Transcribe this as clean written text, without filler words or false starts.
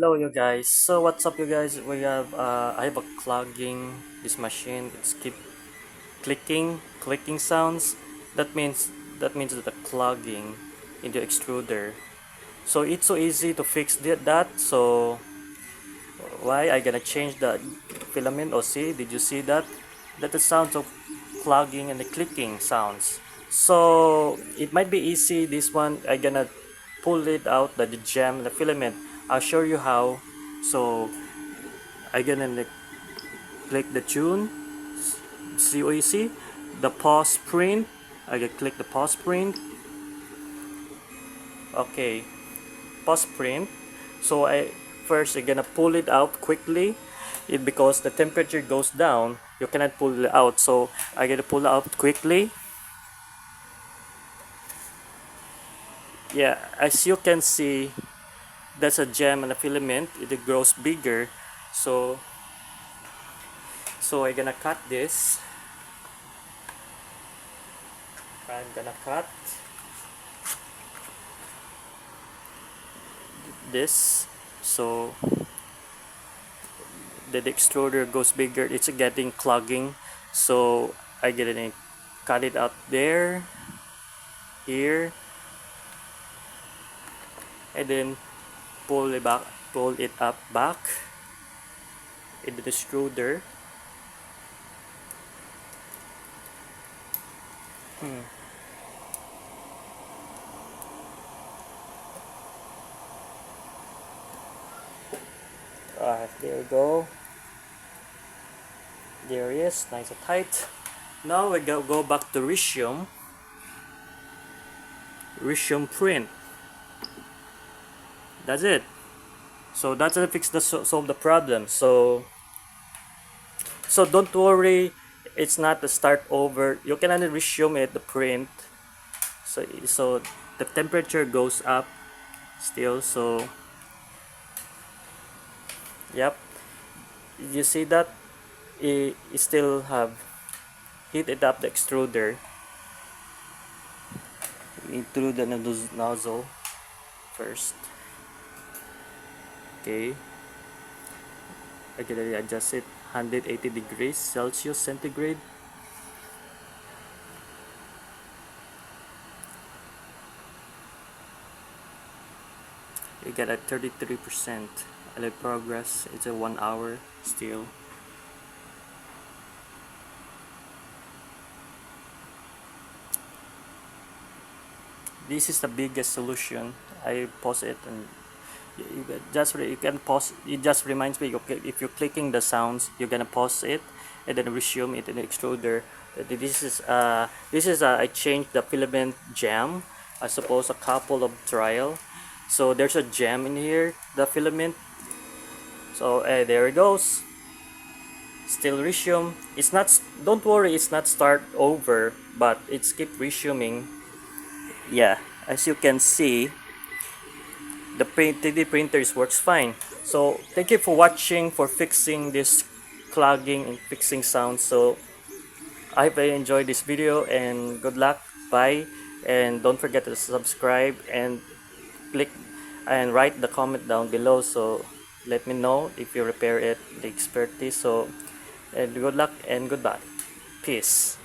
Hello you guys. So what's up you guys? We have I have a clogging this machine. It's keep clicking sounds. That means that the clogging in the extruder. So it's so easy to fix that. So why I gonna change the filament? Oh, see, did you see that? That the sounds of clogging and the clicking sounds. So it might be easy. This one I gonna pull it out the gem the filament. I'll show you how. So I gonna click the tune. See what you see? The pause print. I gonna click the pause print. Okay, pause print. So I gonna pull it out quickly. Because the temperature goes down, you cannot pull it out. So I gotta pull it out quickly. Yeah, as you can see, that's a gem and a filament. It grows bigger. So I'm gonna cut this. I'm gonna cut this. So the extruder goes bigger. It's getting clogging. So I get it, cut it out there, here, and then pull it up back into the extruder. There we go. There it is, nice and tight. Now we go back to Rhizome print. That's it. So that's how to fix the solve the problem. So don't worry, it's not the start over. You can only resume it the print. So the temperature goes up still. So yep, you see that it still have heated up the extruder into the nozzle first. Okay, I can adjust it 180 degrees Celsius centigrade. You get at 33%. I let progress. It's a 1 hour still. This is the biggest solution. I pause it and you can pause. It just reminds me, okay, if you're clicking the sounds, you're gonna pause it and then resume it in the extruder. This is I changed the filament jam. I suppose a couple of trial. So there's a jam in here, the filament. So there it goes. Still resume. It's not. Don't worry, it's not start over, but it's keep resuming. Yeah, as you can see, the 3D printers works fine. So thank you for watching, for fixing this clogging and fixing sound. So I hope you enjoyed this video and good luck. Bye, and don't forget to subscribe and click and write the comment down below. So let me know if you repair it, the expertise. So and good luck and goodbye. Peace.